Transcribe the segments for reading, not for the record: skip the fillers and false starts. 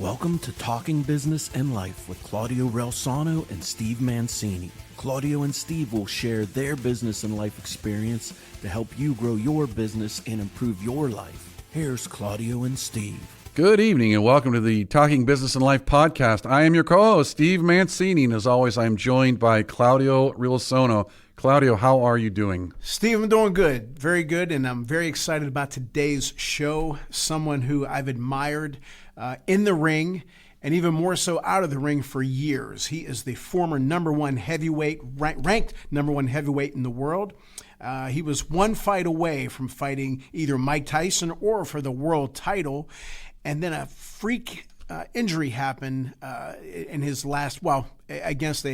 Welcome to Talking Business and Life with Claudio Relsano and Steve Mancini. Claudio and Steve will share their business and life experience to help you grow your business and improve your life. Here's Claudio and Steve. Good evening and welcome to the Talking Business and Life podcast. I am your co-host, Steve Mancini, and as always, I'm joined by Claudio Relsano. Claudio, how are you doing? Steve, I'm doing good, very good, and I'm very excited about today's show. Someone who I've admired in the ring and even more so out of the ring for years. He is the former number one heavyweight, ranked number one heavyweight in the world. He was one fight away from fighting either Mike Tyson or for the world title, and then a freak injury happened in his last, against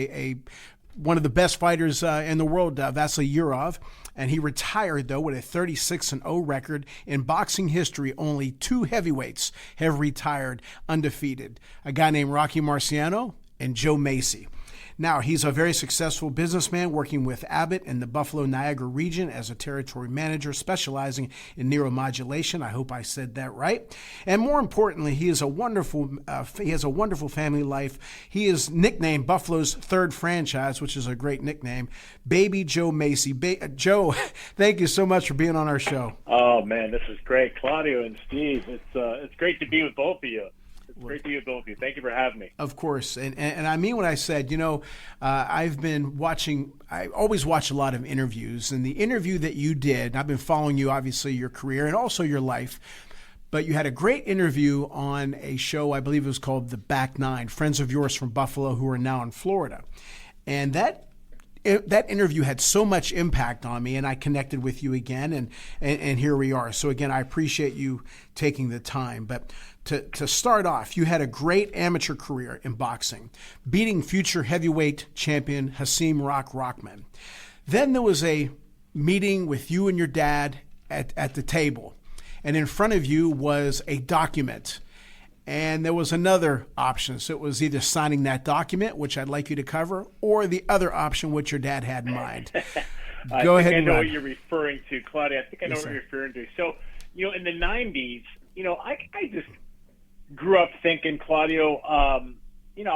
one of the best fighters in the world, Vasily Yurov, and he retired, though, with a 36-0 record. In boxing history, only two heavyweights have retired undefeated, a guy named Rocky Marciano and Joe Mesi. Now, he's a very successful businessman working with Abbott in the Buffalo-Niagara region as a territory manager specializing in neuromodulation. I hope I said that right. And more importantly, he has a wonderful family life. He is nicknamed Buffalo's third franchise, which is a great nickname, Baby Joe Mesi. Joe, thank you so much for being on our show. Oh, man, this is great. Claudio and Steve, it's great to be with both of you. Great to be with both of you. Thank you for having me. Of course. And I mean what I said. I've been watching, I always watch a lot of interviews. And the interview that you did, I've been following you, obviously, your career and also your life. But you had a great interview on a show, I believe it was called The Back Nine, friends of yours from Buffalo who are now in Florida. And that interview had so much impact on me, and I connected with you again, and here we are. So again, I appreciate you taking the time. But to start off, you had a great amateur career in boxing, beating future heavyweight champion Hasim Rockman. Then there was a meeting with you and your dad at the table, and in front of you was a document. And there was another option. So it was either signing that document, which I'd like you to cover, or the other option, which your dad had in mind. Go ahead. I know what you're referring to, Claudia. I think I know what you're referring to. So, in the 90s, I just grew up thinking, Claudio, I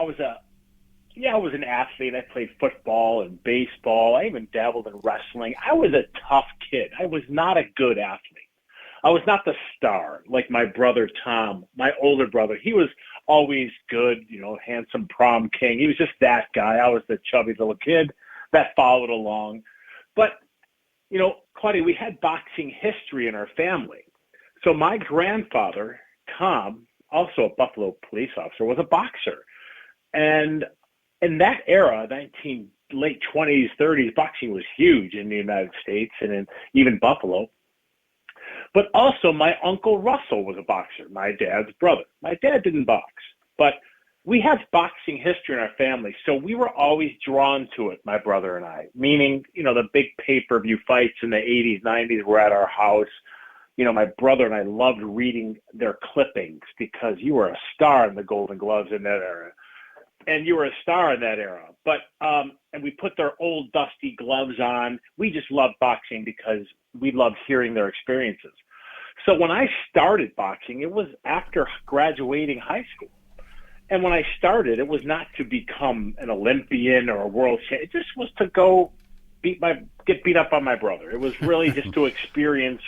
was an athlete. I played football and baseball. I even dabbled in wrestling. I was a tough kid. I was not a good athlete. I was not the star like my brother Tom, my older brother. He was always good, handsome prom king. He was just that guy. I was the chubby little kid that followed along. But, Claudia, we had boxing history in our family. So my grandfather, Tom, also a Buffalo police officer, was a boxer. And in that era, late 20s, 30s, boxing was huge in the United States and in even Buffalo. But also, my Uncle Russell was a boxer, my dad's brother. My dad didn't box, but we have boxing history in our family, so we were always drawn to it, my brother and I, meaning, the big pay-per-view fights in the 80s, 90s were at our house. My brother and I loved reading their clippings because you were a star in the Golden Gloves in that era, and you were a star in that era. But and we put their old dusty gloves on. We just loved boxing because we loved hearing their experiences. So when I started boxing, it was after graduating high school. And when I started, it was not to become an Olympian or a world champion. It just was to go get beat up on my brother. It was really just to experience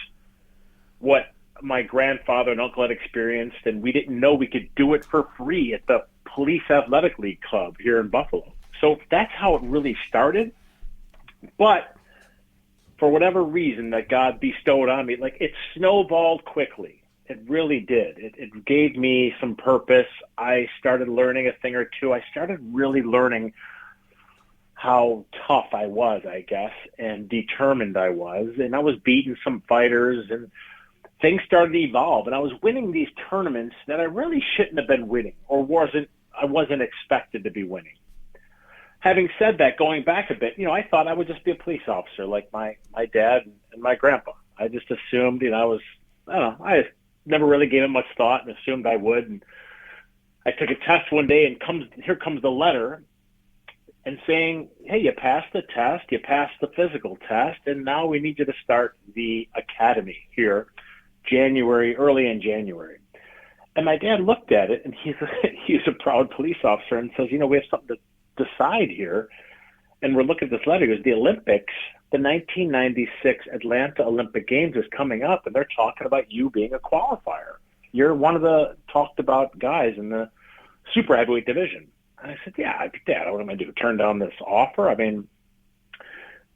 what my grandfather and uncle had experienced, and we didn't know we could do it for free at the Police Athletic League Club here in Buffalo. So that's how it really started. But for whatever reason that God bestowed on me, it snowballed quickly. It really did. It gave me some purpose. I started learning a thing or two. I started really learning how tough I was, I guess, and determined I was. And I was beating some fighters, and things started to evolve. And I was winning these tournaments that I really shouldn't have been winning, or I wasn't expected to be winning. Having said that, going back a bit, I thought I would just be a police officer like my dad and my grandpa. I just assumed, I never really gave it much thought and assumed I would. And I took a test one day, and here comes the letter and saying, hey, you passed the test, you passed the physical test, and now we need you to start the academy here early in January. And my dad looked at it, and he's a proud police officer, and says, we have something to decide here. And we're looking at this letter. He goes, the Olympics, the 1996 Atlanta Olympic Games is coming up, and they're talking about you being a qualifier. You're one of the talked about guys in the super heavyweight division. And I said, yeah, Dad, what am I going to do? Turn down this offer?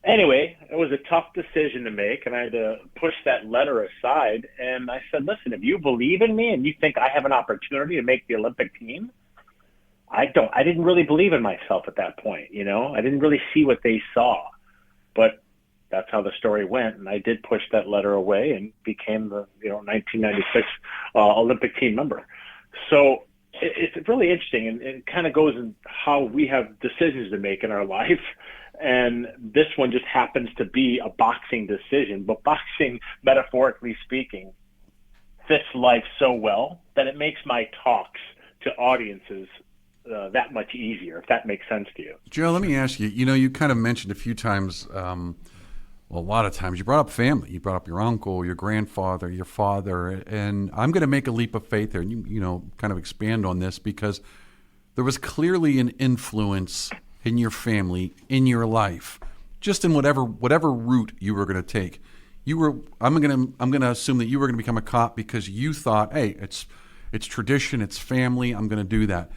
Anyway, it was a tough decision to make, and I had to push that letter aside. And I said, listen, if you believe in me and you think I have an opportunity to make the Olympic team, I didn't really believe in myself at that point. I didn't really see what they saw, but that's how the story went. And I did push that letter away and became the 1996 Olympic team member. So it's really interesting, and it kind of goes in how we have decisions to make in our life. And this one just happens to be a boxing decision, but boxing, metaphorically speaking, fits life so well that it makes my talks to audiences that much easier, if that makes sense to you. Joe, let me ask you, you kind of mentioned a few times, a lot of times, you brought up family. You brought up your uncle, your grandfather, your father, and I'm going to make a leap of faith there and, kind of expand on this, because there was clearly an influence in your family, in your life, just in whatever route you were going to take. I'm going to assume that you were going to become a cop because you thought, hey, it's tradition, it's family, I'm going to do that.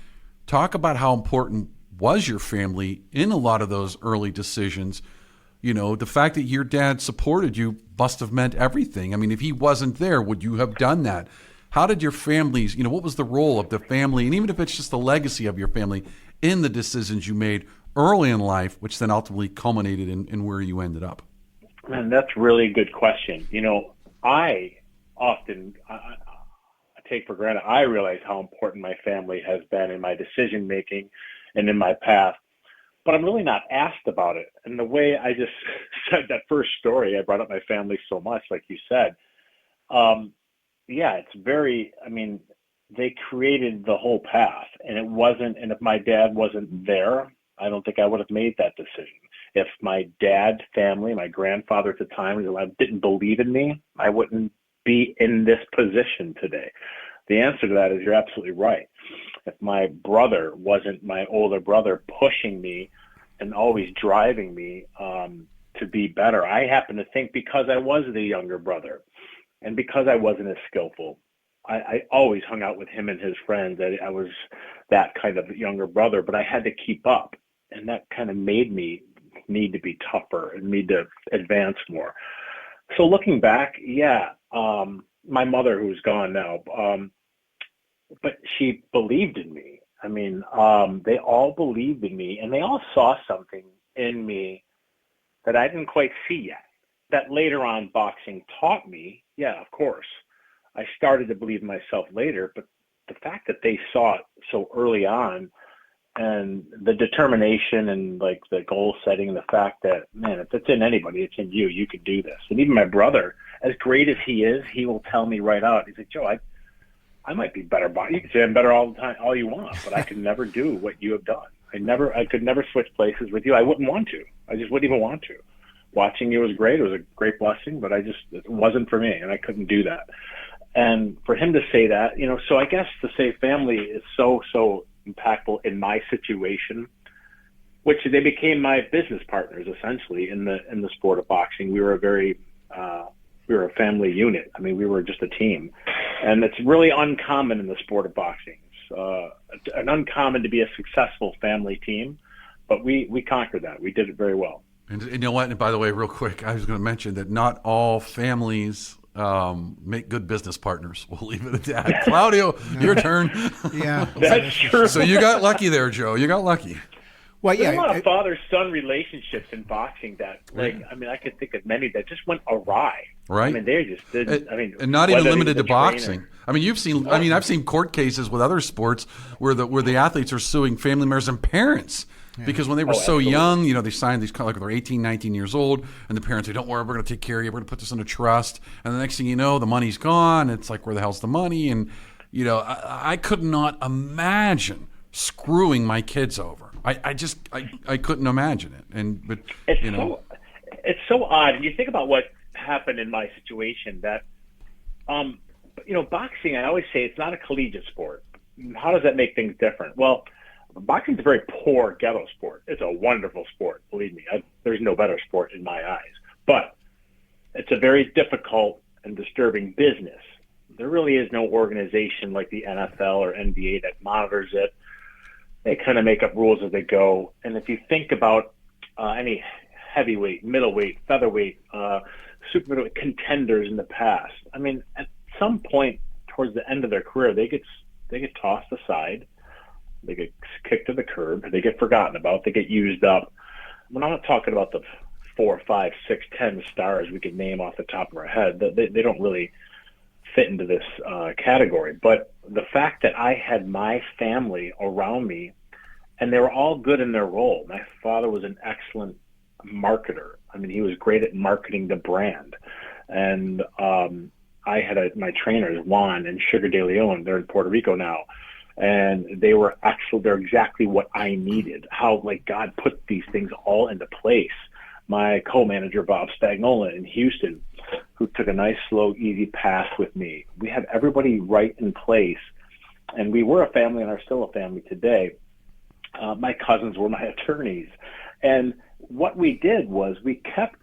Talk about how important was your family in a lot of those early decisions. The fact that your dad supported you must have meant everything. If he wasn't there, would you have done that? How did your families, what was the role of the family, and even if it's just the legacy of your family, in the decisions you made early in life, which then ultimately culminated in where you ended up? Man, that's really a good question. I often I take for granted, I realize how important my family has been in my decision making and in my path, but I'm really not asked about it. And the way I just said that first story, I brought up my family so much, like you said. It's very, they created the whole path, and if my dad wasn't there, I don't think I would have made that decision. If my dad's family, my grandfather at the time, didn't believe in me, I wouldn't be in this position today. The answer to that is you're absolutely right. If my brother wasn't my older brother pushing me and always driving me to be better, I happen to think because I was the younger brother and because I wasn't as skillful, I always hung out with him and his friends. I was that kind of younger brother, but I had to keep up. And that kind of made me need to be tougher and need to advance more. So looking back, my mother, who's gone now, but she believed in me. They all believed in me, and they all saw something in me that I didn't quite see yet, that later on boxing taught me. Yeah, of course. I started to believe in myself later, but the fact that they saw it so early on, and the determination and like the goal setting, and the fact that, man, if it's in anybody, it's in you. You can do this. And even my brother, as great as he is, he will tell me right out. He's like, Joe, I might be better. You can say I'm better all the time, all you want, but I could never do what you have done. I could never switch places with you. I wouldn't want to. I just wouldn't even want to. Watching you was great. It was a great blessing, but it wasn't for me, and I couldn't do that. And for him to say that, so I guess to say family is so impactful in my situation, which they became my business partners essentially in the sport of boxing. We were a family unit. We were just a team, and it's really uncommon in the sport of boxing. It's uncommon to be a successful family team, but we conquered that. We did it very well. And you know what? And by the way, real quick, I was going to mention that not all families make good business partners. We'll leave it at that. Claudio, your turn. Yeah, that's true. So you got lucky there, Joe. You got lucky. Well, There's a lot of father-son relationships in boxing that, I could think of many that just went awry. Right. They just didn't. And not even limited to boxing. You've seen. I've seen court cases with other sports where the athletes are suing family members and parents. Yeah. Because when they were so young, they signed these, like they're 18, 19 years old, and the parents say, don't worry, we're going to take care of you. We're going to put this in a trust. And the next thing you know, the money's gone. It's like, where the hell's the money? And, I could not imagine screwing my kids over. I couldn't imagine it. It's so odd. And you think about what happened in my situation that boxing, I always say it's not a collegiate sport. How does that make things different? Well, boxing's a very poor ghetto sport. It's a wonderful sport, believe me. There's no better sport in my eyes. But it's a very difficult and disturbing business. There really is no organization like the NFL or NBA that monitors it. They kind of make up rules as they go. And if you think about any heavyweight, middleweight, featherweight, super middleweight contenders in the past, I mean, at some point towards the end of their career, they get tossed aside. They get kicked to the curb. They get forgotten about. They get used up. When I'm not talking about the 4, 5, 6, 10 stars we could name off the top of our head. They don't really fit into this category. But the fact that I had my family around me, and they were all good in their role. My father was an excellent marketer. I mean, he was great at marketing the brand. And I had my trainers, Juan and Sugar De Leon. They're in Puerto Rico now. And they were excellent. They're exactly what I needed. How, like, God put these things all into place. My co-manager, Bob Spagnola in Houston, who took a nice, slow, easy path with me. We had everybody right in place. And we were a family and are still a family today. My cousins were my attorneys. And what we did was we kept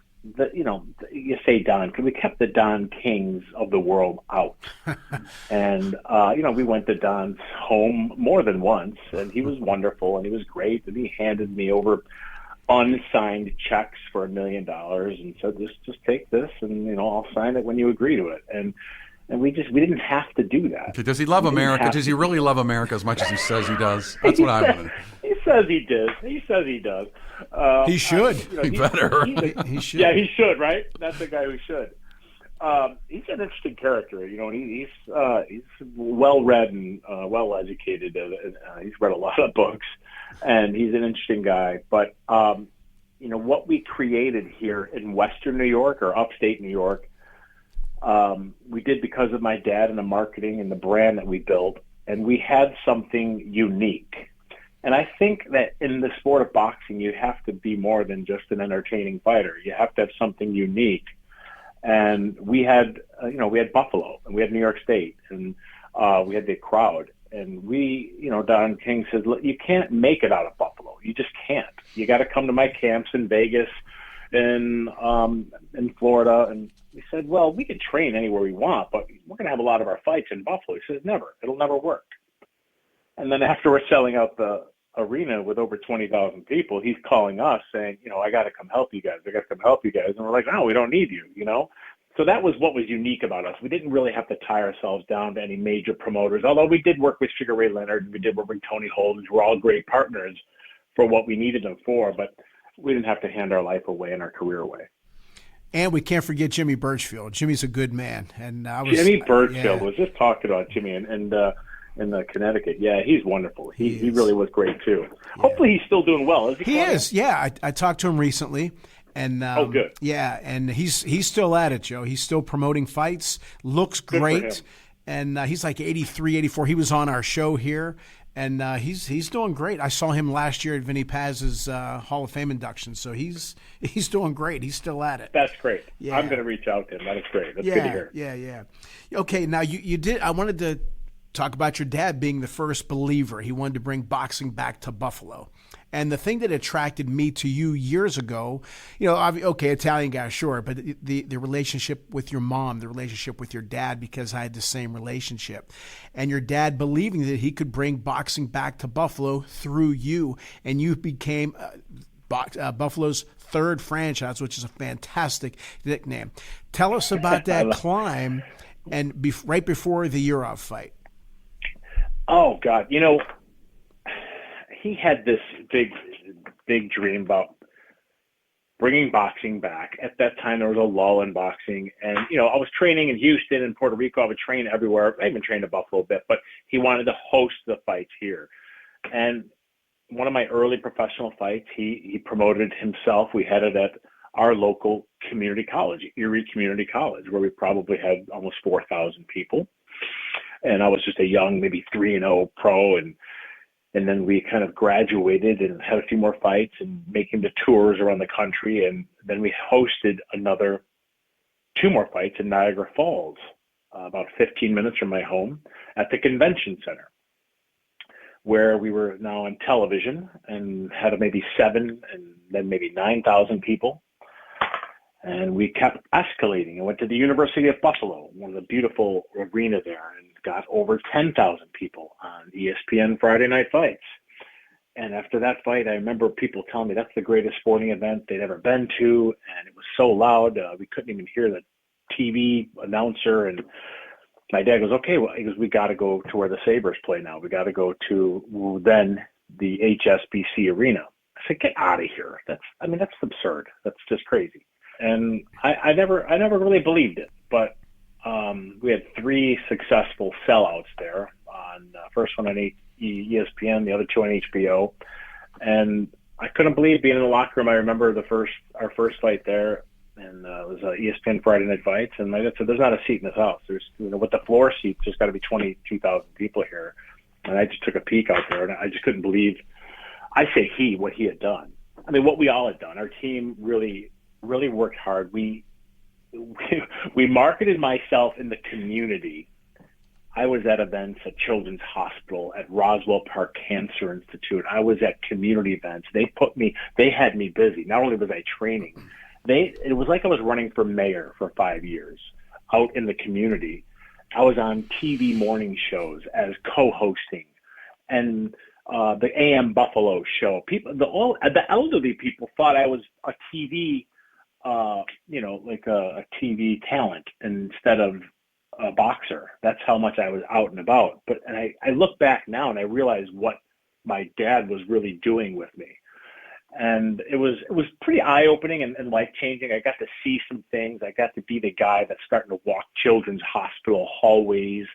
you say Don, we kept the Don Kings of the world out. And, we went to Don's home more than once, and he was wonderful, and he was great, and he handed me over unsigned checks for $1 million and said, just take this, and, I'll sign it when you agree to it. And we didn't have to do that. Does he love America? Does he really love America as much as he says he does? That's what I want to know. He says he does. He says he does. He should. He better. He should. Yeah, he should, right? That's the guy who should. He's an interesting character. He's well-read and well-educated. He's read a lot of books, and he's an interesting guy. But, what we created here in Western New York or upstate New York, we did because of my dad and the marketing and the brand that we built, and we had something unique. And I think that in the sport of boxing, you have to be more than just an entertaining fighter. You have to have something unique. And we had Buffalo, and we had New York State, and we had the crowd. And Don King says, look, you can't make it out of Buffalo. You just can't. You got to come to my camps in Vegas, in Florida. And we said, well, we can train anywhere we want, but we're going to have a lot of our fights in Buffalo. He says, never. It'll never work. And then after we're selling out the arena with over 20,000 people, he's calling us saying, I got to come help you guys. And we're like, no, we don't need you, So that was what was unique about us. We didn't really have to tie ourselves down to any major promoters, although we did work with Sugar Ray Leonard, and we did work with Tony Holden, who were all great partners for what we needed them for, but we didn't have to hand our life away and our career away. And we can't forget Jimmy Birchfield. Jimmy's a good man. And Jimmy Birchfield was just talking about Jimmy in Connecticut. Yeah, he's wonderful. He really was great too. Yeah. Hopefully he's still doing well. He is. Yeah, I talked to him recently. And good. Yeah, and he's still at it, Joe. He's still promoting fights. Looks great. And he's like 83, 84. He was on our show here. And he's doing great. I saw him last year at Vinny Paz's Hall of Fame induction. So he's doing great. He's still at it. That's great. Yeah. I'm going to reach out to him. That is great. That's good to hear. Yeah. Okay, now you did. I wanted to talk about your dad being the first believer. He wanted to bring boxing back to Buffalo. And the thing that attracted me to you years ago, Italian guy, sure, but the relationship with your mom, the relationship with your dad, because I had the same relationship. And your dad believing that he could bring boxing back to Buffalo through you, and you became Buffalo's third franchise, which is a fantastic nickname. Tell us about that climb and right before the Urov fight. Oh, God. He had this big dream about bringing boxing back. At that time, there was a lull in boxing. And, I was training in Houston and Puerto Rico. I would train everywhere. I even trained in Buffalo a bit, but he wanted to host the fights here. And one of my early professional fights, he promoted himself. We had it at our local community college, Erie Community College, where we probably had almost 4,000 people. And I was just a young, maybe 3-0 pro, and then we kind of graduated and had a few more fights and making the tours around the country. And then we hosted 2 more fights in Niagara Falls. about 15 minutes from my home at the convention center, where we were now on television and had maybe 7 and then maybe 9,000 people. And we kept escalating and went to the University of Buffalo, one of the beautiful arena there, and got over 10,000 people on ESPN Friday Night Fights. And after that fight, I remember people telling me that's the greatest sporting event they'd ever been to, and it was so loud we couldn't even hear the TV announcer. And my dad goes, "Okay, well," he goes, "we got to go to where the Sabres play now. We got to go to then the HSBC Arena." I said, "Get out of here! That's absurd. That's just crazy." And I never really believed it, but we had 3 successful sellouts there. On first one on ESPN, the other 2 on HBO, and I couldn't believe being in the locker room. I remember our first fight there, and it was ESPN Friday Night Fights, and like I said, there's not a seat in this house. There's with the floor seats, there's got to be 22,000 people here, and I just took a peek out there, and I just couldn't believe. I say what he had done. I mean, what we all had done. Our team really worked hard. We marketed myself in the community. I was at events at Children's Hospital, at Roswell Park Cancer Institute. I was at community events. They had me busy. Not only was I training, it was like I was running for mayor for 5 years out in the community. I was on TV morning shows as co-hosting, and the AM Buffalo show. The elderly people thought I was a TV, like a TV talent instead of a boxer. That's how much I was out and about. And I look back now and I realize what my dad was really doing with me. And it was pretty eye-opening and life-changing. I got to see some things. I got to be the guy that's starting to walk Children's Hospital hallways.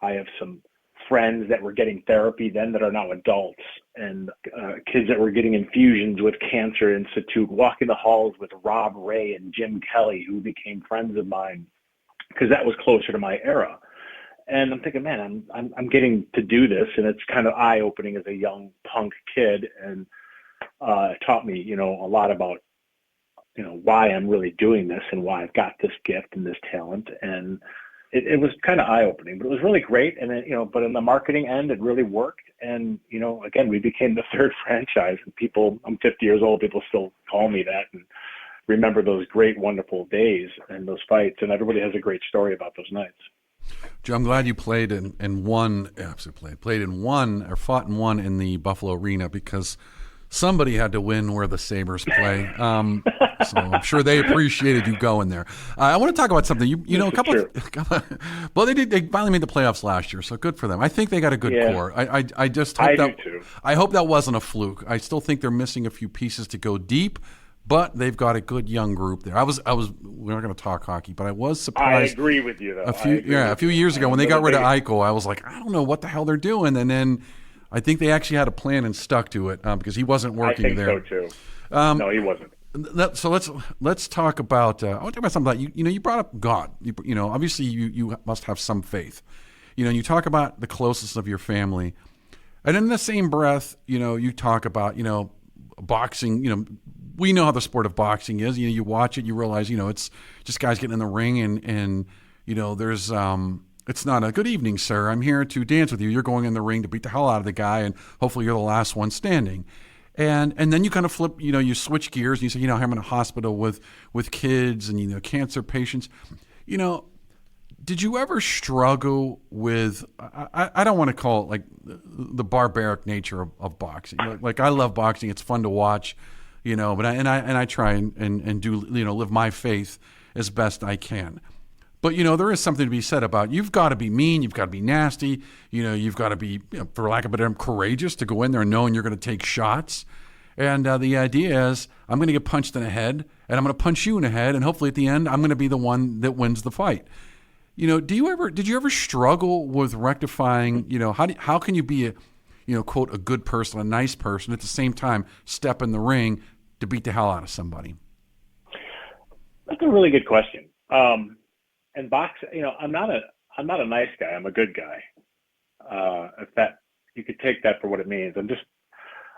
I have some friends that were getting therapy then that are now adults, and kids that were getting infusions with Cancer Institute, walking the halls with Rob Ray and Jim Kelly, who became friends of mine, because that was closer to my era. And I'm thinking, man, I'm getting to do this, and it's kind of eye-opening as a young punk kid, and it taught me, a lot about, why I'm really doing this and why I've got this gift and this talent. And it was kind of eye-opening, but it was really great. And then, but in the marketing end, it really worked. And, again, we became the 3rd franchise, and I'm 50 years old, people still call me that and remember those great, wonderful days and those fights. And everybody has a great story about those nights. Joe, I'm glad you played and won, played and won, or fought and won in the Buffalo Arena, because somebody had to win where the Sabres play. So I'm sure they appreciated you going there. I want to talk about something. Well, they finally made the playoffs last year, so good for them. I think they got a good core. I just hope I hope that wasn't a fluke. I still think they're missing a few pieces to go deep, but they've got a good young group there. We're not going to talk hockey, but I was surprised. I agree with you, though. A few years ago when they got rid of Eichel, I was like, I don't know what the hell they're doing, and then I think they actually had a plan and stuck to it because he wasn't working there. I think so too. No, he wasn't. So let's talk about. I want to talk about something about you brought up God. Obviously you must have some faith. You talk about the closest of your family, and in the same breath, you talk about boxing. We know how the sport of boxing is. You watch it, you realize it's just guys getting in the ring, and there's it's not a good evening, sir. I'm here to dance with you. You're going in the ring to beat the hell out of the guy, and hopefully you're the last one standing. And then you kind of flip, you switch gears and you say, I'm in a hospital with kids and, cancer patients. Did you ever struggle with, I don't want to call it like the barbaric nature of boxing. Like I love boxing. It's fun to watch, but I try and do, live my faith as best I can. But, there is something to be said about you've got to be mean, you've got to be nasty, you've got to be, for lack of a better term, courageous to go in there knowing you're going to take shots. And the idea is I'm going to get punched in the head, and I'm going to punch you in the head, and hopefully at the end I'm going to be the one that wins the fight. Did you ever struggle with rectifying, how can you be a, quote, a good person, a nice person, at the same time step in the ring to beat the hell out of somebody? That's a really good question. And boxing, I'm not a nice guy. I'm a good guy. If that, you could take that for what it means.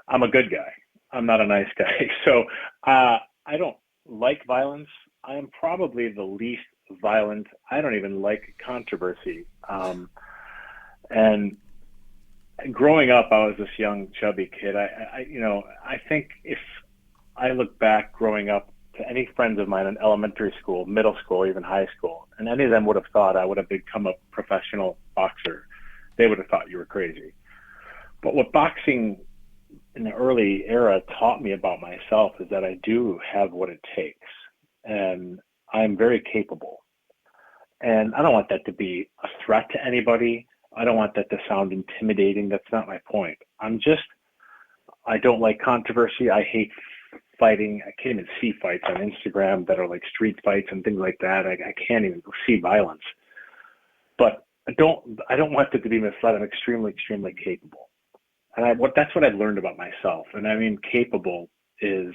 I'm a good guy. I'm not a nice guy. So I don't like violence. I am probably the least violent. I don't even like controversy. And growing up, I was this young, chubby kid. I think if I look back growing up to any friends of mine in elementary school, middle school, even high school, and any of them would have thought I would have become a professional boxer, they would have thought you were crazy. But what boxing in the early era taught me about myself is that I do have what it takes, and I'm very capable. And I don't want that to be a threat to anybody. I don't want that to sound intimidating. That's not my point. I don't like controversy. I hate fighting. I can't even see fights on Instagram that are like street fights and things like that. I can't even see violence. But I don't want it to be misled. I'm extremely, extremely capable. And that's what I've learned about myself. And I mean, capable is,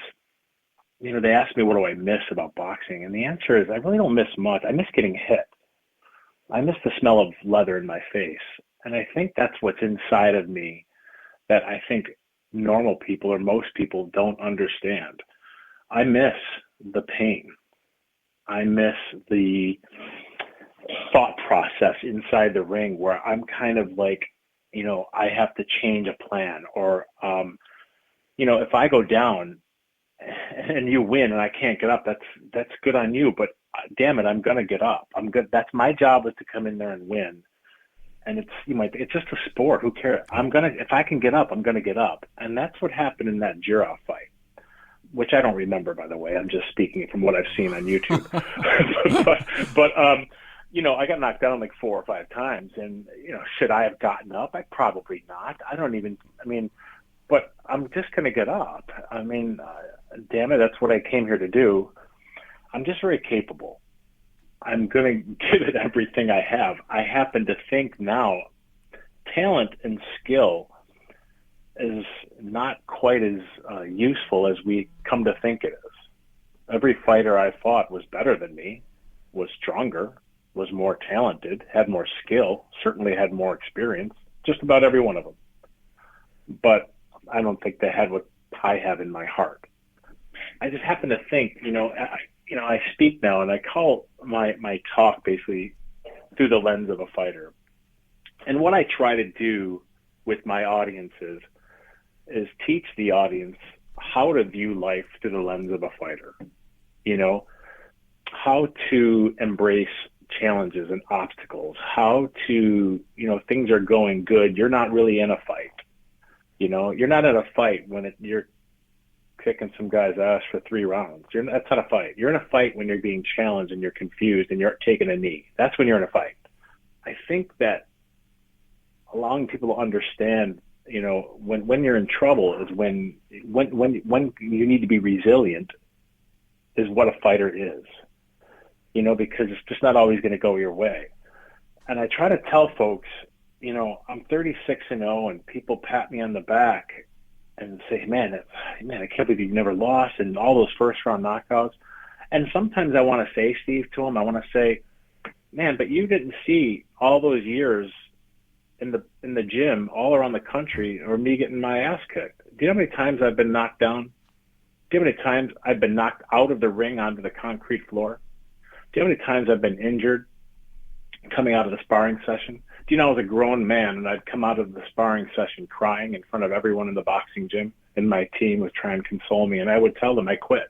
they ask me, what do I miss about boxing? And the answer is, I really don't miss much. I miss getting hit. I miss the smell of leather in my face. And I think that's what's inside of me that I think normal people or most people don't understand. I miss the pain. I miss the thought process inside the ring where I'm kind of like, I have to change a plan, or, if I go down and you win and I can't get up, that's good on you, but damn it, I'm going to get up. I'm good. That's my job, is to come in there and win. And it's just a sport. Who cares? If I can get up, I'm going to get up. And that's what happened in that Jura fight, which I don't remember, by the way. I'm just speaking from what I've seen on YouTube. but I got knocked down like 4 or 5 times, and, should I have gotten up? I probably not. But I'm just going to get up. Damn it, that's what I came here to do. I'm just very capable. I'm going to give it everything I have. I happen to think now talent and skill is not quite as useful as we come to think it is. Every fighter I fought was better than me, was stronger, was more talented, had more skill, certainly had more experience, just about every one of them. But I don't think they had what I have in my heart. I just happen to think, I speak now and I call my talk basically through the lens of a fighter. And what I try to do with my audiences is teach the audience how to view life through the lens of a fighter. How to embrace challenges and obstacles, how to, things are going good. You're not really in a fight. You're not in a fight when you're kicking some guy's ass for 3 rounds. That's not a fight. You're in a fight when you're being challenged and you're confused and you're taking a knee. That's when you're in a fight. I think that allowing people to understand, when you're in trouble is when you need to be resilient, is what a fighter is. Because it's just not always going to go your way. And I try to tell folks, I'm 36-0, and people pat me on the back and say, man, I can't believe you've never lost, and all those first-round knockouts. And sometimes I want to say, Steve, to them, I want to say, man, but you didn't see all those years in the gym all around the country, or me getting my ass kicked. Do you know how many times I've been knocked down? Do you know how many times I've been knocked out of the ring onto the concrete floor? Do you know how many times I've been injured coming out of the sparring session? Do you know I was a grown man and I'd come out of the sparring session crying in front of everyone in the boxing gym, and my team would try and console me, and I would tell them I quit.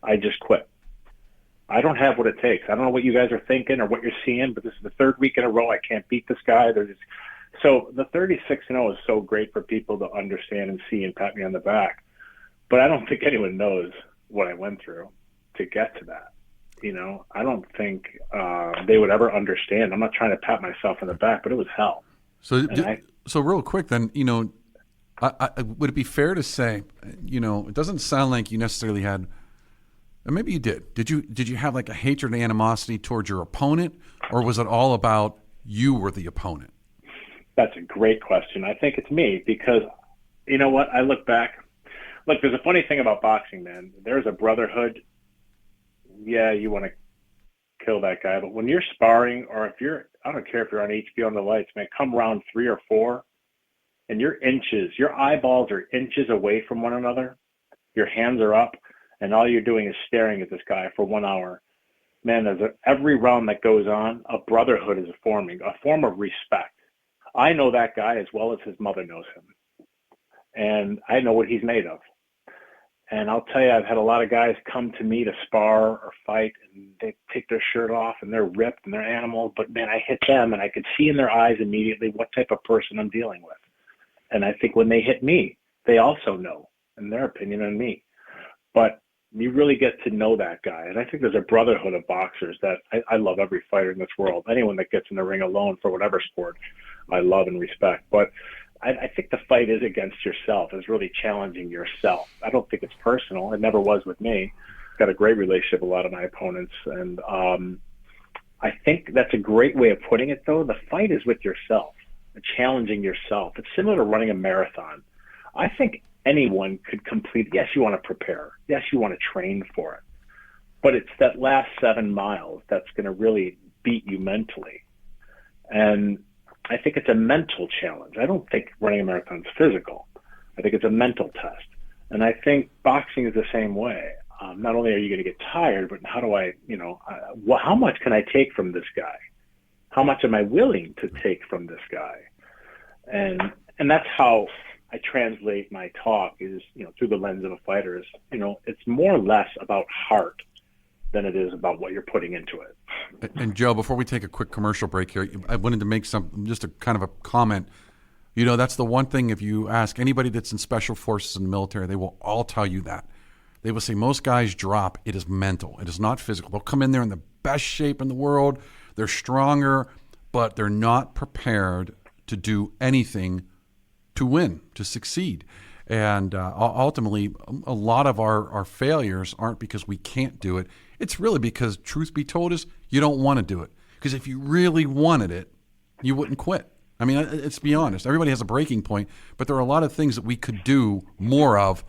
I just quit. I don't have what it takes. I don't know what you guys are thinking or what you're seeing, but this is the 3rd week in a row I can't beat this guy. So the 36-0 is so great for people to understand and see and pat me on the back. But I don't think anyone knows what I went through to get to that. I don't think they would ever understand. I'm not trying to pat myself on the back, but it was hell. So real quick then, would it be fair to say, it doesn't sound like you necessarily had, or maybe you did. Did you have like a hatred and animosity towards your opponent, or was it all about you were the opponent? That's a great question. I think it's me, because you know what? I look back. Look, there's a funny thing about boxing, man. There's a brotherhood. Yeah, you want to kill that guy, but when you're sparring, or I don't care if you're on HBO on the lights, man, come round 3 or 4, and your eyeballs are inches away from one another, your hands are up, and all you're doing is staring at this guy for 1 hour. man, every round that goes on, a brotherhood is forming, a form of respect. I know that guy as well as his mother knows him. And I know what he's made of. And I'll tell you, I've had a lot of guys come to me to spar or fight, and they take their shirt off, and they're ripped, and they're animals. But, man, I hit them, and I could see in their eyes immediately what type of person I'm dealing with. And I think when they hit me, they also know, in their opinion, on me. But you really get to know that guy. And I think there's a brotherhood of boxers that I love every fighter in this world. Anyone that gets in the ring alone for whatever sport, I love and respect. But I think the fight is against yourself. It's really challenging yourself. I don't think it's personal. It never was with me. Got a great relationship with a lot of my opponents. And I think that's a great way of putting it, though. The fight is with yourself, challenging yourself. It's similar to running a marathon. I think anyone could complete. Yes, you want to prepare. Yes, you want to train for it. But it's that last 7 miles that's going to really beat you mentally. And I think it's a mental challenge. I don't think running a marathon is physical. I think it's a mental test. And I think boxing is the same way. Not only are you going to get tired, but how do I, how much can I take from this guy? How much am I willing to take from this guy? And that's how I translate my talk is, through the lens of a fighter is, it's more or less about heart than it is about what you're putting into it. And Joe, before we take a quick commercial break here, I wanted to make just a kind of a comment. That's the one thing, if you ask anybody that's in special forces in the military, they will all tell you that. They will say most guys drop. It is mental. It is not physical. They'll come in there in the best shape in the world. They're stronger, but they're not prepared to do anything to win, to succeed. And ultimately, a lot of our failures aren't because we can't do it. It's really because, truth be told, is you don't want to do it. Because if you really wanted it, you wouldn't quit. I mean, let's be honest. Everybody has a breaking point, but there are a lot of things that we could do more of.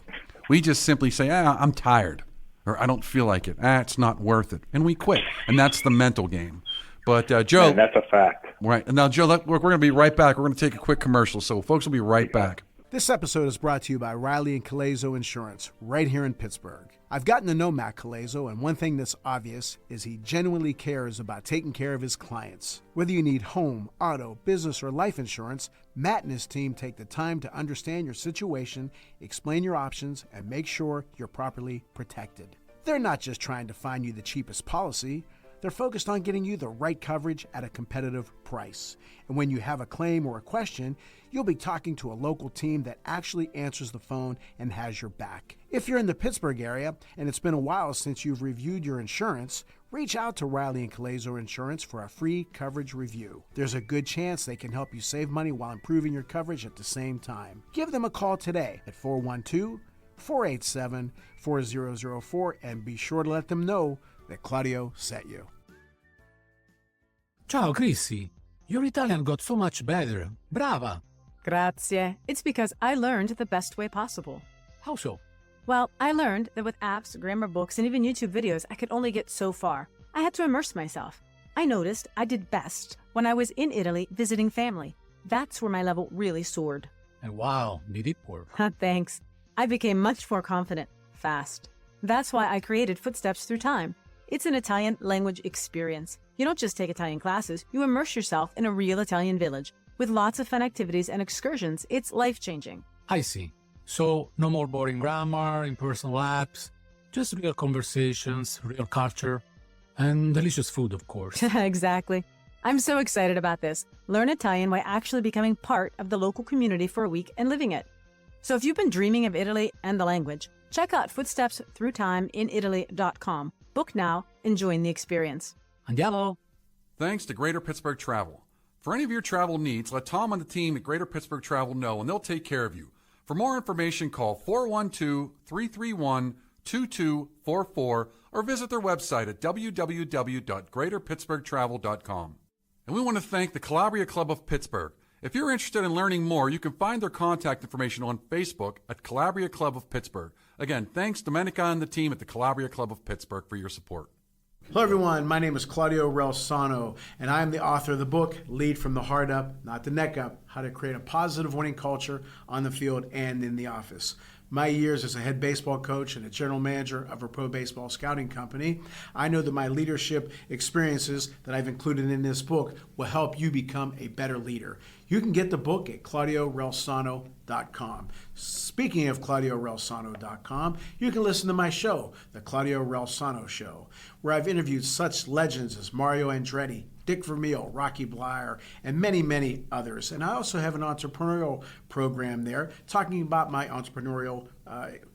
We just simply say, I'm tired, or I don't feel like it. It's not worth it. And we quit. And that's the mental game. But, Joe. And that's a fact. Right. And now, Joe, we're going to be right back. We're going to take a quick commercial. So folks will be right back. This episode is brought to you by Riley and Calazo Insurance, right here in Pittsburgh. I've gotten to know Matt Calazo, and one thing that's obvious is he genuinely cares about taking care of his clients. Whether you need home, auto, business, or life insurance, Matt and his team take the time to understand your situation, explain your options, and make sure you're properly protected. They're not just trying to find you the cheapest policy. They're focused on getting you the right coverage at a competitive price. And when you have a claim or a question, you'll be talking to a local team that actually answers the phone and has your back. If you're in the Pittsburgh area and it's been a while since you've reviewed your insurance, reach out to Riley and Calazo Insurance for a free coverage review. There's a good chance they can help you save money while improving your coverage at the same time. Give them a call today at 412-487-4004 and be sure to let them know that Claudio sent you. Ciao, Chrissy. Your Italian got so much better. Brava. Grazie. It's because I learned the best way possible. How so? Well, I learned that with apps, grammar books, and even YouTube videos, I could only get so far. I had to immerse myself. I noticed I did best when I was in Italy visiting family. That's where my level really soared. And wow, did it work? Thanks. I became much more confident, fast. That's why I created Footsteps Through Time. It's an Italian language experience. You don't just take Italian classes, you immerse yourself in a real Italian village. With lots of fun activities and excursions, it's life-changing. I see. So, no more boring grammar, impersonal apps, just real conversations, real culture, and delicious food, of course. Exactly. I'm so excited about this. Learn Italian by actually becoming part of the local community for a week and living it. So if you've been dreaming of Italy and the language, check out Footsteps Through Time in Italy.com. Book now and join the experience. Andiamo! Thanks to Greater Pittsburgh Travel. For any of your travel needs, let Tom and the team at Greater Pittsburgh Travel know, and they'll take care of you. For more information, call 412-331-2244 or visit their website at www.greaterpittsburghtravel.com. And we want to thank the Calabria Club of Pittsburgh. If you're interested in learning more, you can find their contact information on Facebook at Calabria Club of Pittsburgh. Again, thanks Domenica and the team at the Calabria Club of Pittsburgh for your support. Hello, everyone. My name is Claudio Relsano, and I am the author of the book, Lead from the Heart Up, Not the Neck Up, How to Create a Positive Winning Culture on the Field and in the Office. my years as a head baseball coach and a general manager of a pro baseball scouting company, I know that my leadership experiences that I've included in this book will help you become a better leader. You can get the book at ClaudioRelsano.com. Speaking of ClaudioRelsano.com, you can listen to my show, The Claudio Relsano Show, where I've interviewed such legends as Mario Andretti, Dick Vermeil, Rocky Bleier, and many, many others. And I also have an entrepreneurial program there talking about my entrepreneurial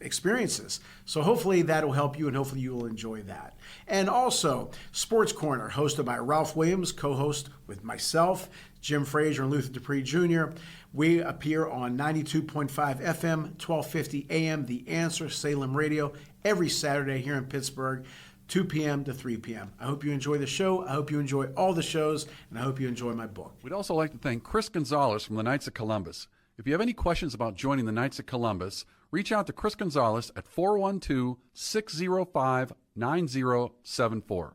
experiences. So hopefully that'll help you, and hopefully you will enjoy that. And also, Sports Corner, hosted by Ralph Williams, co-host with myself, Jim Frazier, and Luther Dupree Jr. We appear on 92.5 FM, 1250 AM, The Answer, Salem Radio, every Saturday here in Pittsburgh, 2 p.m. to 3 p.m. I hope you enjoy the show. I hope you enjoy all the shows, and I hope you enjoy my book. We'd also like to thank Chris Gonzalez from the Knights of Columbus. If you have any questions about joining the Knights of Columbus, reach out to Chris Gonzalez at 412-605-9074.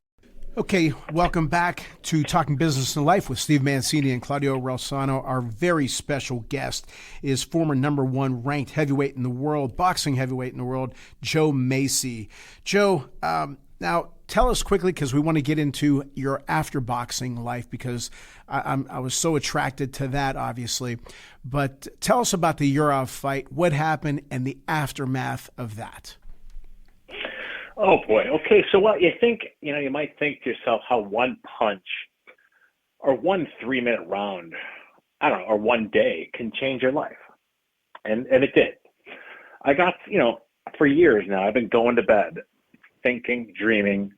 Okay, welcome back to Talking Business and Life with Steve Mancini and Claudio Relsano. Our very special guest is former #1 ranked heavyweight in the world, boxing heavyweight in the world, Joe Mesi. Joe, now tell us quickly, because we want to get into your after boxing life, because I was so attracted to that, obviously. But tell us about the Urov fight, what happened, and the aftermath of that. Oh boy. Okay. So what you think, you might think to yourself how one punch or 1 3-minute round, I don't know, or one day can change your life. And it did. I got, for years now, I've been going to bed thinking, dreaming,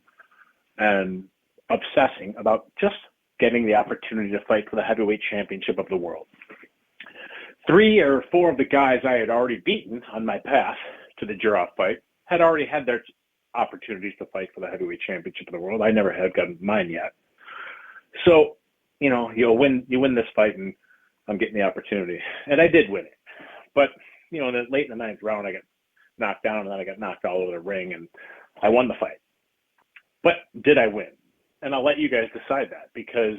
and obsessing about just getting the opportunity to fight for the heavyweight championship of the world. 3 or 4 of the guys I had already beaten on my path to the Urov fight had already had their opportunities to fight for the heavyweight championship of the world. I never had gotten mine yet. So, you win this fight, and I'm getting the opportunity. And I did win it. But, late in the 9th round, I got knocked down, and then I got knocked all over the ring, and I won the fight. But did I win? And I'll let you guys decide that, because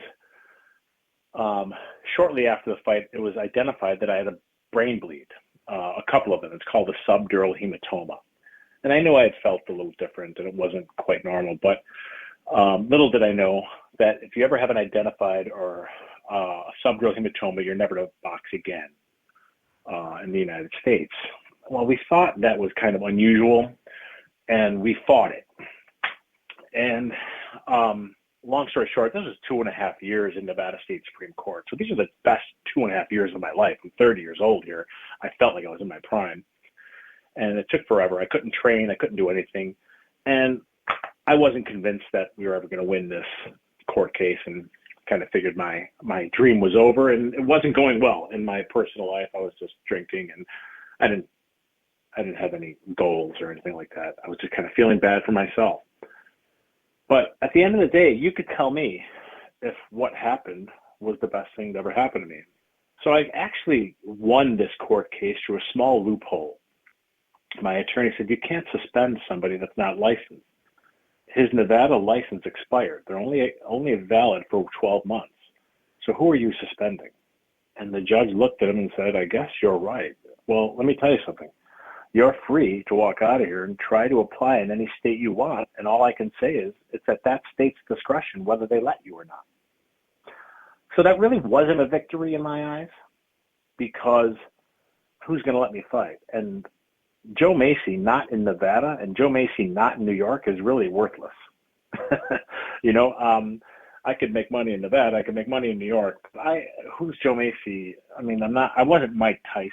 shortly after the fight, it was identified that I had a brain bleed, a couple of them. It's called a subdural hematoma. And I knew I had felt a little different, and it wasn't quite normal, but little did I know that if you ever have an identified or a subdural hematoma, you're never to box again in the United States. Well, we thought that was kind of unusual, and we fought it. And long story short, this was 2.5 years in Nevada State Supreme Court. So these are the best 2.5 years of my life. I'm 30 years old here. I felt like I was in my prime. And it took forever. I couldn't train. I couldn't do anything. And I wasn't convinced that we were ever going to win this court case, and kind of figured my dream was over, and it wasn't going well in my personal life. I was just drinking, and I didn't have any goals or anything like that. I was just kind of feeling bad for myself. But at the end of the day, you could tell me if what happened was the best thing that ever happened to me. So I actually won this court case through a small loophole. My attorney said, you can't suspend somebody that's not licensed. His Nevada license expired. They're only valid for 12 months. So who are you suspending? And the judge looked at him and said, I guess you're right. Well, let me tell you something. You're free to walk out of here and try to apply in any state you want. And all I can say is it's at that state's discretion whether they let you or not. So that really wasn't a victory in my eyes, because who's going to let me fight? And Joe Mesi not in Nevada and Joe Mesi not in New York is really worthless. I could make money in Nevada. I could make money in New York. Who's Joe Mesi? I wasn't Mike Tyson.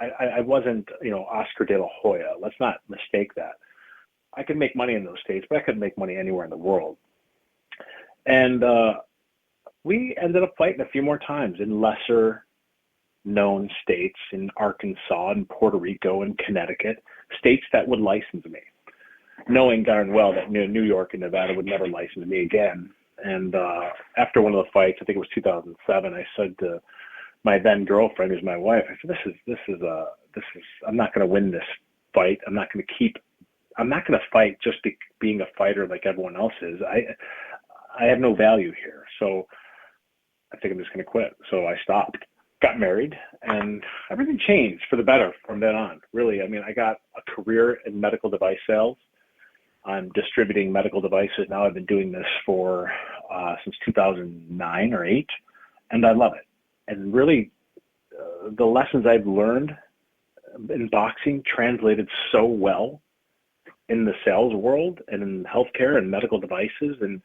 I wasn't, Oscar de la Hoya. Let's not mistake that. I could make money in those states, but I couldn't make money anywhere in the world. And we ended up fighting a few more times in lesser known states, in Arkansas and Puerto Rico and Connecticut, states that would license me, knowing darn well that New York and Nevada would never license me again. And after one of the fights, I think it was 2007, I said to my then girlfriend, who's my wife, I said, this is I'm not going to win this fight. I'm not going to fight just being a fighter like everyone else is. I have no value here. So I think I'm just going to quit. So I stopped. got married, and everything changed for the better from then on. Really, I mean, I got a career in medical device sales. I'm distributing medical devices now. I've been doing this for since 2009 or 8, and I love it. And really, the lessons I've learned in boxing translated so well in the sales world and in healthcare and medical devices, and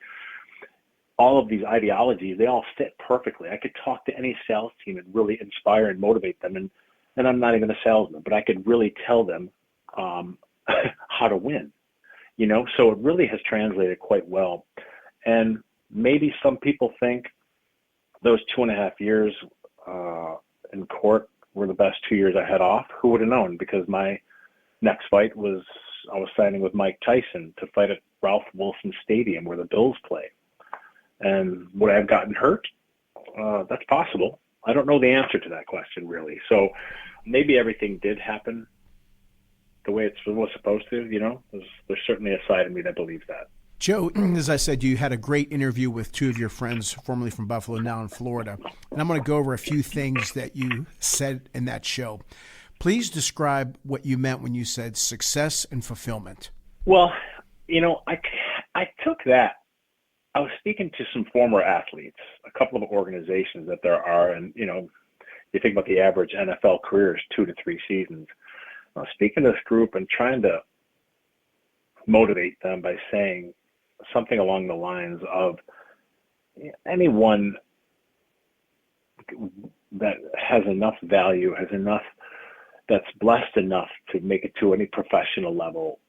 all of these ideologies, they all fit perfectly. I could talk to any sales team and really inspire and motivate them. And I'm not even a salesman, but I could really tell them how to win, so it really has translated quite well. And maybe some people think those 2.5 years in court were the best 2 years I had off. Who would have known? Because my next fight was, I was signing with Mike Tyson to fight at Ralph Wilson Stadium where the Bills play. And would I have gotten hurt? That's possible. I don't know the answer to that question, really. So maybe everything did happen the way it was supposed to, There's certainly a side of me that believes that. Joe, as I said, you had a great interview with two of your friends, formerly from Buffalo, now in Florida. And I'm going to go over a few things that you said in that show. Please describe what you meant when you said success and fulfillment. Well, I took that. I was speaking to some former athletes, a couple of organizations that there are, and, you think about the average NFL career is 2 to 3 seasons. I was speaking to this group and trying to motivate them by saying something along the lines of anyone that has enough value, that's blessed enough to make it to any professional level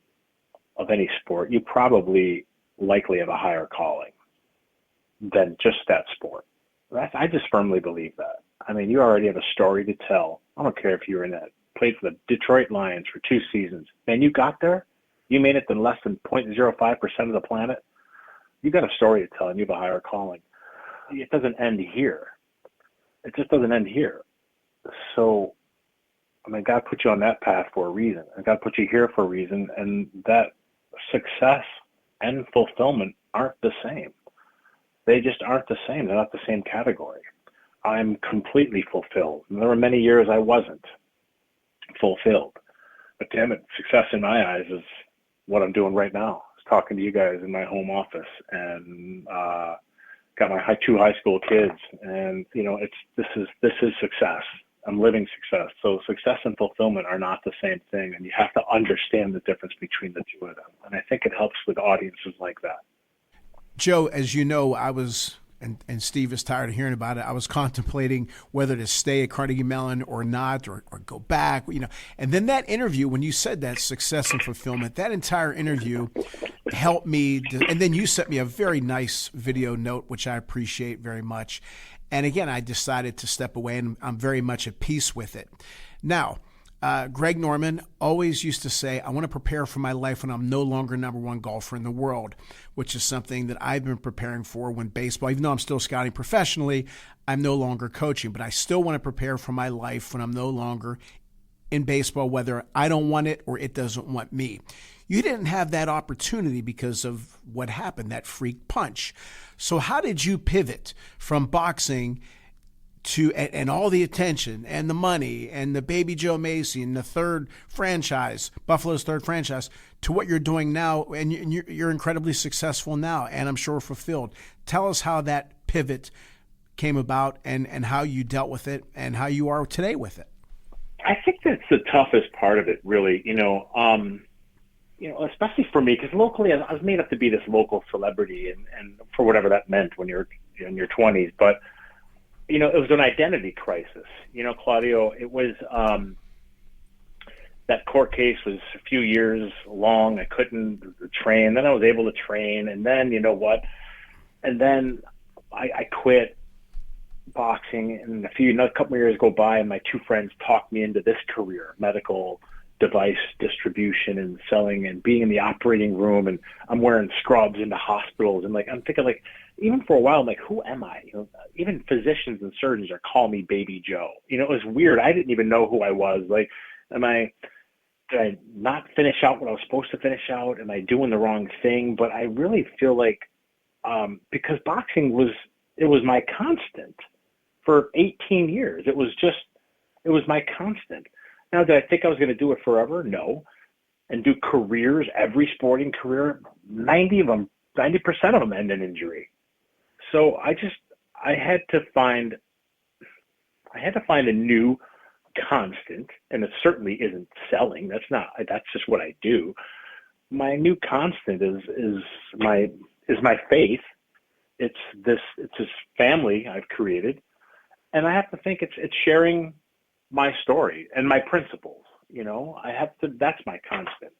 of any sport, you probably likely have a higher calling than just that sport. I just firmly believe that. I mean, you already have a story to tell. I don't care if you were in that, played for the Detroit Lions for 2 seasons. Man, you got there. You made it to less than 0.05% of the planet. You got a story to tell, and you have a higher calling. It doesn't end here. It just doesn't end here. So, I mean, God put you on that path for a reason, and God put you here for a reason, and that success and fulfillment aren't the same. They just aren't the same. They're not the same category. I'm completely fulfilled. And there were many years I wasn't fulfilled. But damn it, success in my eyes is what I'm doing right now. I was talking to you guys in my home office, and got my 2 high school kids, and this is success. I'm living success. So success and fulfillment are not the same thing, and you have to understand the difference between the two of them. And I think it helps with audiences like that. Joe, as you know, I was, and Steve is tired of hearing about it, I was contemplating whether to stay at Carnegie Mellon or not, or go back, And then that interview, when you said that, success and fulfillment, that entire interview helped me. And then you sent me a very nice video note, which I appreciate very much. And again, I decided to step away, and I'm very much at peace with it. Now, Greg Norman always used to say, I want to prepare for my life when I'm no longer #1 golfer in the world, which is something that I've been preparing for when baseball, even though I'm still scouting professionally, I'm no longer coaching, but I still want to prepare for my life when I'm no longer in baseball, whether I don't want it or it doesn't want me. You didn't have that opportunity because of what happened, that freak punch. So how did you pivot from boxing to, and all the attention and the money and the baby Joe Mesi and the third franchise, Buffalo's third franchise, to what you're doing now? And you're incredibly successful now, and I'm sure fulfilled. Tell us how that pivot came about, and how you dealt with it, and how you are today with it. I think that's the toughest part of it, really. Especially for me, because locally I was made up to be this local celebrity, and for whatever that meant when you're in your 20s. But it was an identity crisis. Claudio, it was that court case was a few years long. I couldn't train. Then I was able to train, and then and then I quit boxing, and a couple of years go by, and my 2 friends talked me into this career, medical device distribution and selling, and being in the operating room, and I'm wearing scrubs into hospitals, and I'm thinking, even for a while, I'm like, who am I? Even physicians and surgeons are calling me Baby Joe. It was weird. I didn't even know who I was. Did I not finish out what I was supposed to finish out? Am I doing the wrong thing? But I really feel like because boxing was my constant for 18 years. It was my constant. Now, did I think I was going to do it forever? No. And do careers, every sporting career, 90% of them end in injury. So I had to find a new constant, and it certainly isn't selling. That's just what I do. My new constant is my faith. It's this family I've created, and I have to think it's sharing my story and my principles. That's my constant.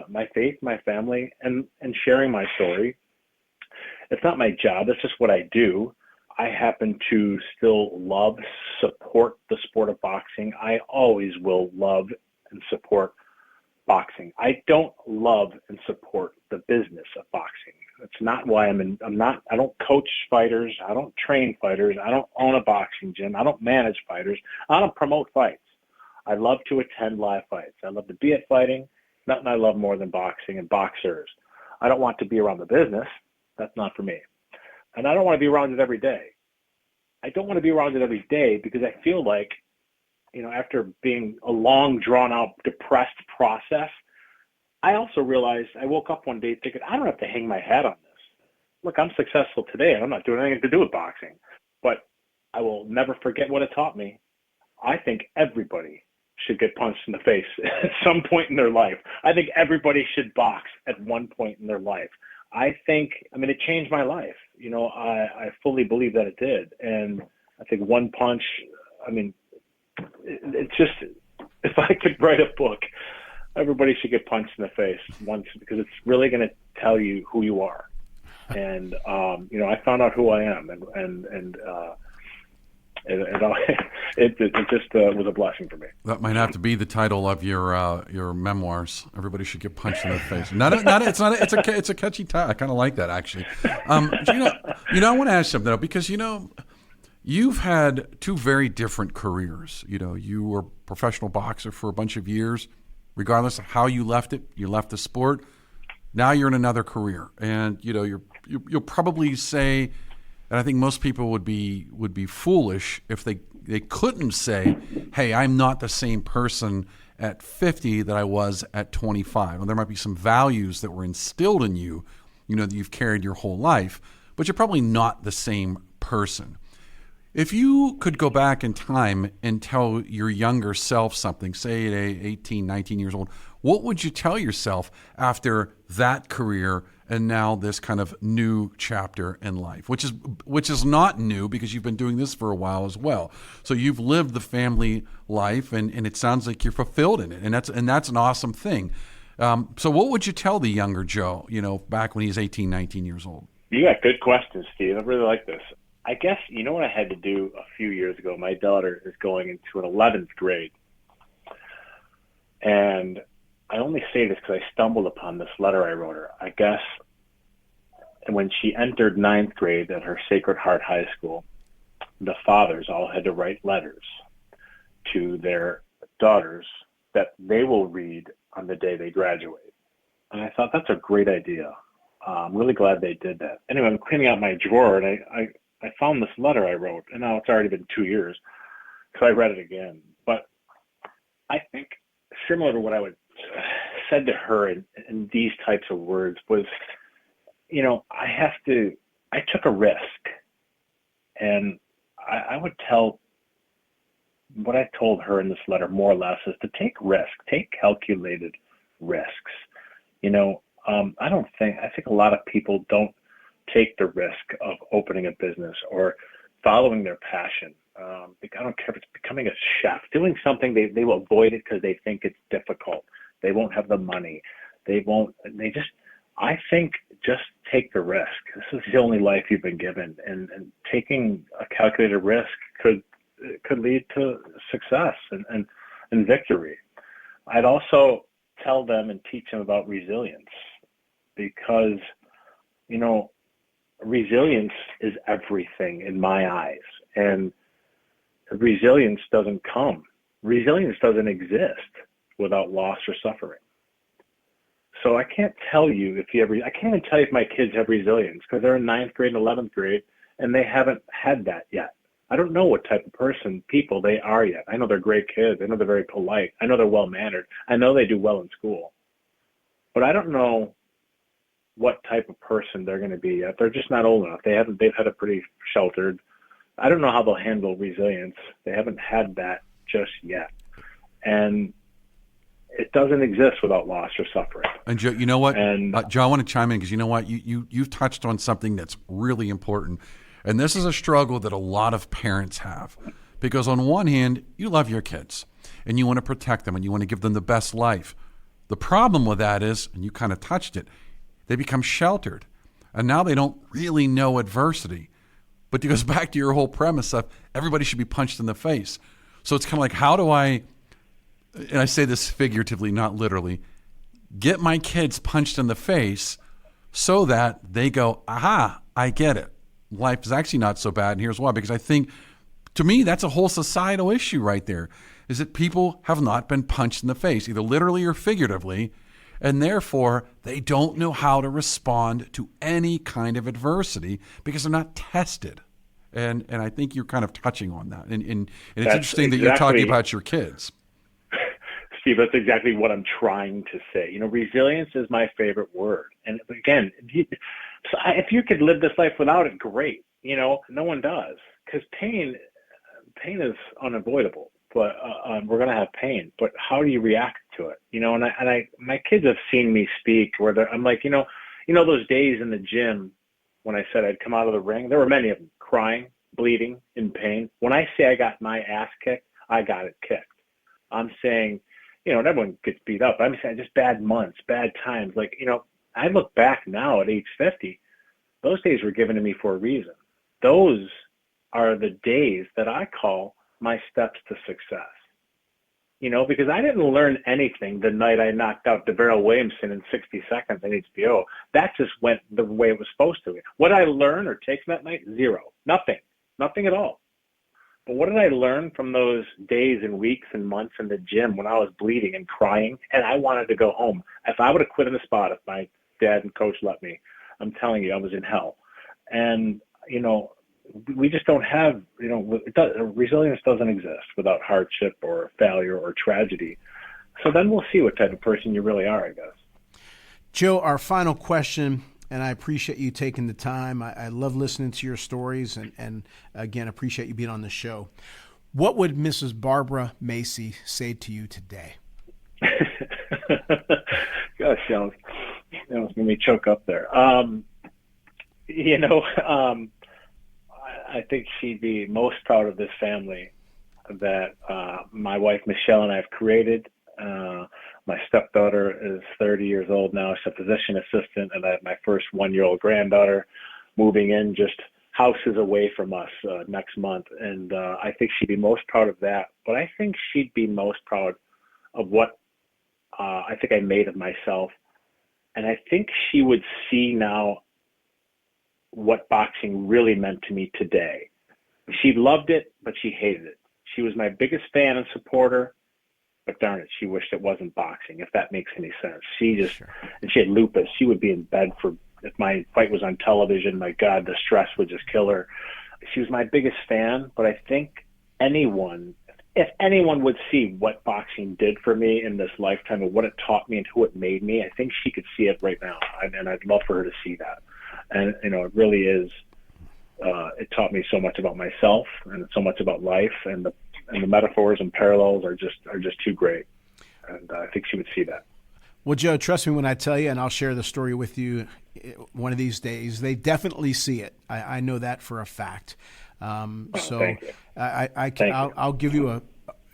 My faith, my family, and sharing my story. It's not my job. It's just what I do. I happen to still support the sport of boxing. I always will love and support boxing. I don't love and support the business of boxing. That's not why I don't coach fighters. I don't train fighters. I don't own a boxing gym. I don't manage fighters. I don't promote fights. I love to attend live fights. I love to be at fighting. Nothing I love more than boxing and boxers. I don't want to be around the business. That's not for me. And I don't want to be around it every day. I don't want to be around it every day because I feel like, after being a long, drawn-out, depressed process, I also realized I woke up one day thinking, I don't have to hang my hat on this. Look, I'm successful today, and I'm not doing anything to do with boxing. But I will never forget what it taught me. I think everybody should get punched in the face at some point in their life. I think everybody should box at one point in their life. It changed my life. I fully believe that it did. And I think one punch, it's just, if I could write a book, everybody should get punched in the face once, because it's really going to tell you who you are. And, I found out who I am, and it just was a blessing for me. That might have to be the title of your memoirs. Everybody should get punched in the face. It's a catchy title. I kind of like that, actually. I want to ask something though, because you've had two very different careers. You were a professional boxer for a bunch of years. Regardless of how you left it, you left the sport. Now you're in another career, and you'll probably say. And I think most people would be foolish if they couldn't say, hey, I'm not the same person at 50 that I was at 25. Well, there might be some values that were instilled in you, that you've carried your whole life, but you're probably not the same person. If you could go back in time and tell your younger self something, say at 18, 19 years old, what would you tell yourself after that career and now this kind of new chapter in life, which is not new because you've been doing this for a while as well. So you've lived the family life, and it sounds like you're fulfilled in it, and that's an awesome thing. So what would you tell the younger Joe, back when he was 18, 19 years old? You got good questions, Steve. I really like this. I guess, what I had to do a few years ago? My daughter is going into an 11th grade. And I only say this because I stumbled upon this letter I wrote her. I guess when she entered 9th grade at her Sacred Heart High School, the fathers all had to write letters to their daughters that they will read on the day they graduate. And I thought, that's a great idea. I'm really glad they did that. Anyway, I'm cleaning out my drawer, and I found this letter I wrote, and now it's already been 2 years, so I read it again. But I think similar to what I would said to her in these types of words was, I took a risk, and I would tell what I told her in this letter more or less is to take calculated risks. I think a lot of people don't take the risk of opening a business or following their passion. I don't care if it's becoming a chef, doing something, they will avoid it because they think it's difficult. They won't have the money. I think just take the risk. This is the only life you've been given, and taking a calculated risk could lead to success and victory. I'd also tell them and teach them about resilience, because, resilience is everything in my eyes. And resilience doesn't exist without loss or suffering. So I can't tell you I can't even tell you if my kids have resilience, because they're in 9th grade and 11th grade and they haven't had that yet. I don't know what type of people they are yet. I know they're great kids. I know they're very polite. I know they're well-mannered. I know they do well in school. But I don't know what type of person they're going to be yet. They're just not old enough. They've had a pretty sheltered. I don't know how they'll handle resilience. They haven't had that just yet. And it doesn't exist without loss or suffering. And Joe, you know what? And Joe, I want to chime in because you know what? You've touched on something that's really important. And this is a struggle that a lot of parents have. Because on one hand, you love your kids and you want to protect them and you want to give them the best life. The problem with that is, and you kind of touched it, they become sheltered. And now they don't really know adversity. But it goes back to your whole premise of everybody should be punched in the face. So it's kind of like, how do I, and I say this figuratively, not literally, get my kids punched in the face so that they go, aha, I get it. Life is actually not so bad, and here's why. Because I think, to me, that's a whole societal issue right there, is that people have not been punched in the face, either literally or figuratively, and therefore they don't know how to respond to any kind of adversity because they're not tested. And I think you're kind of touching on that. And it's interesting that you're talking about your kids. Steve, that's exactly what I'm trying to say. You know, resilience is my favorite word. And again, if you could live this life without it, great. You know, no one does, because pain is unavoidable. But we're going to have pain. But how do you react to it? You know, and my kids have seen me speak where I'm like, you know, those days in the gym when I said I'd come out of the ring. There were many of them, crying, bleeding, in pain. When I say I got my ass kicked, I got it kicked. I'm saying, you know, and everyone gets beat up. I'm saying just bad months, bad times. Like, you know, I look back now at age 50, those days were given to me for a reason. Those are the days that I call my steps to success. You know, because I didn't learn anything the night I knocked out DeVarrell Williamson in 60 seconds on HBO. That just went the way it was supposed to. What did I learn or take from that night? Zero. Nothing at all. But what did I learn from those days and weeks and months in the gym when I was bleeding and crying and I wanted to go home? If I would have quit in the spot, if my dad and coach let me, I'm telling you, I was in hell. And, you know, we just don't have, you know, resilience doesn't exist without hardship or failure or tragedy. So then we'll see what type of person you really are, I guess. Joe, our final question, and I appreciate you taking the time. I love listening to your stories and again, appreciate you being on the show. What would Mrs. Barbara Mesi say to you today? Gosh, that was making me choke up there. I think she'd be most proud of this family that my wife Michelle and I have created. My stepdaughter is 30 years old now. She's a physician assistant, and I have my first 1-year-old granddaughter moving in just houses away from us next month. And I think she'd be most proud of that. But I think she'd be most proud of what I think I made of myself. And I think she would see now what boxing really meant to me today. She loved it, but she hated it. She was my biggest fan and supporter, but darn it, she wished it wasn't boxing, if that makes any sense. And she had lupus. She would be in bed if my fight was on television, my God, the stress would just kill her. She was my biggest fan, but I think if anyone would see what boxing did for me in this lifetime and what it taught me and who it made me, I think she could see it right now. And I'd love for her to see that. And, you know, it really is, it taught me so much about myself and so much about life, and the metaphors and parallels are just too great. And I think she would see that. Well, Joe, trust me when I tell you, and I'll share the story with you one of these days, they definitely see it. I know that for a fact. Thank you. I'll give you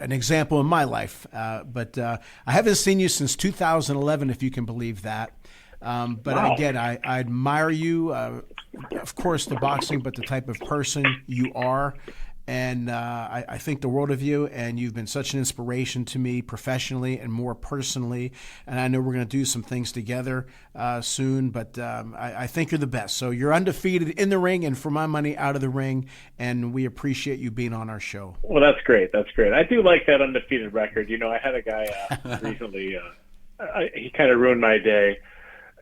an example in my life, but I haven't seen you since 2011, if you can believe that. But wow. Again, I admire you, of course, the boxing, but the type of person you are. And I think the world of you, and you've been such an inspiration to me professionally and more personally. And I know we're going to do some things together soon, but I think you're the best. So you're undefeated in the ring and, for my money, out of the ring. And we appreciate you being on our show. Well, that's great. That's great. I do like that undefeated record. You know, I had a guy recently, he kind of ruined my day.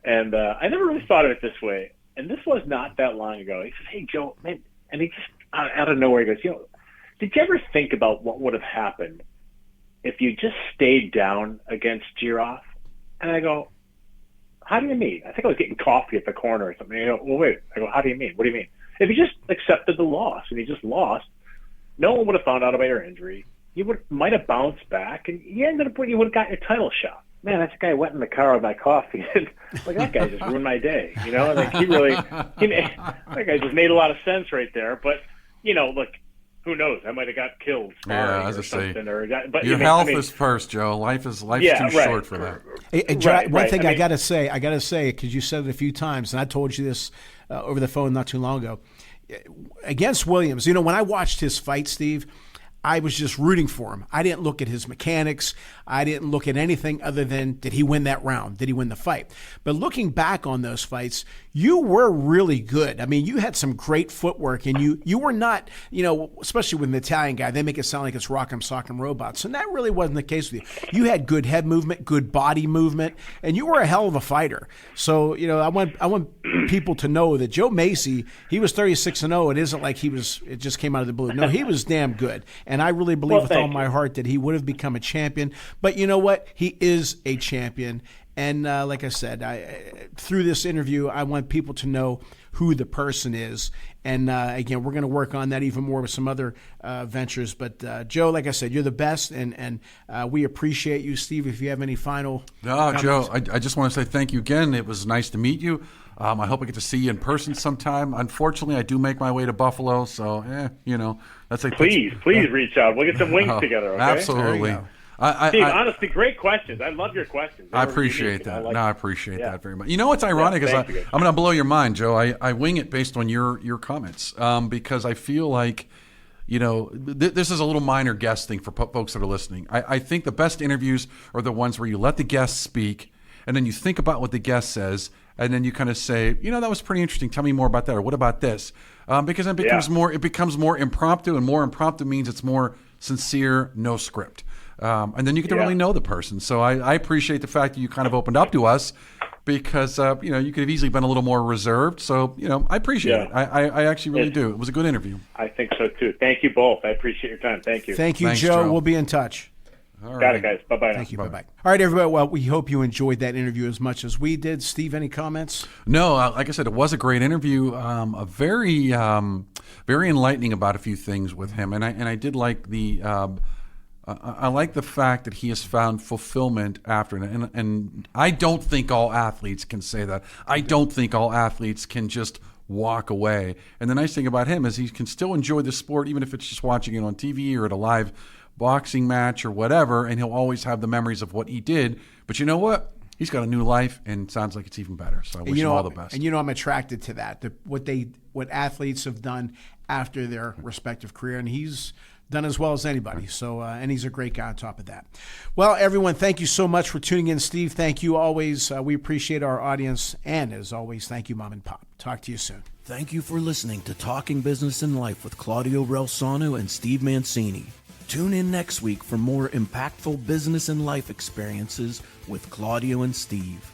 And I never really thought of it this way. And this was not that long ago. He said, "Hey, Joe, man," and out of nowhere, he goes, did you ever think about what would have happened if you just stayed down against Giroff? And I go, how do you mean? I think I was getting coffee at the corner or something. You know, well, wait. I go, how do you mean? What do you mean? If you just accepted the loss and you just lost, no one would have found out about your injury. You might have bounced back, and you would have got your title shot. Man, that guy went in the car with my coffee, and like that guy just ruined my day. You know, like that guy just made a lot of sense right there. But look, who knows? I might have got killed. Yeah, as I say, but your health is first, Joe. Life is too short for that. Hey, Joe, one thing I got to say, because you said it a few times, and I told you this over the phone not too long ago. Against Williams, when I watched his fight, Steve, I was just rooting for him. I didn't look at his mechanics. I didn't look at anything other than, did he win that round? Did he win the fight? But looking back on those fights, you were really good. I mean, you had some great footwork, and you were not, especially with an Italian guy, they make it sound like it's rock'em sock'em robots. And that really wasn't the case with you. You had good head movement, good body movement, and you were a hell of a fighter. So, I want people to know that Joe Mesi, he was 36-0. It isn't like it just came out of the blue. No, he was damn good. And I really believe with all my heart that he would have become a champion. But you know what? He is a champion. And like I said, through this interview, I want people to know who the person is. And again, we're going to work on that even more with some other ventures. But Joe, like I said, you're the best, and we appreciate you. Steve, if you have any final comments. Joe, I just want to say thank you again. It was nice to meet you. I hope I get to see you in person sometime. Unfortunately, I do make my way to Buffalo, so that's like please reach out. We'll get some wings together. Okay? Absolutely. Steve, honestly, great questions. I love your questions. I appreciate that. I appreciate that very much. You know what's ironic is I'm going to blow your mind, Joe. I wing it based on your comments because I feel like, this is a little minor guest thing for folks that are listening. I think the best interviews are the ones where you let the guest speak, and then you think about what the guest says, and then you kind of say, that was pretty interesting. Tell me more about that, or what about this? Because it becomes more impromptu, and more impromptu means it's more sincere, no script. And then you get to really know the person. So I appreciate the fact that you kind of opened up to us because, you could have easily been a little more reserved. So, I appreciate it. I actually really do. It was a good interview. I think so, too. Thank you both. I appreciate your time. Thank you. Thank you, Joe. We'll be in touch. All right. Got it, guys. Bye-bye. Thank you. Bye-bye. All right, everybody. Well, we hope you enjoyed that interview as much as we did. Steve, any comments? No, like I said, it was a great interview. A very, very enlightening about a few things with him, and I did like the. I like the fact that he has found fulfillment after, and I don't think all athletes can say that. I don't think all athletes can just walk away. And the nice thing about him is he can still enjoy the sport, even if it's just watching it on TV or at a live boxing match or whatever, and he'll always have the memories of what he did. But you know what? He's got a new life, and it sounds like it's even better. So I wish him all the best. And I'm attracted to that, what athletes have done after their respective career, and he's done as well as anybody. So, and he's a great guy on top of that. Well, everyone, thank you so much for tuning in. Steve, thank you always. We appreciate our audience. And as always, thank you, Mom and Pop. Talk to you soon. Thank you for listening to Talking Business and Life with Claudio Relsano and Steve Mancini. Tune in next week for more impactful business and life experiences with Claudio and Steve.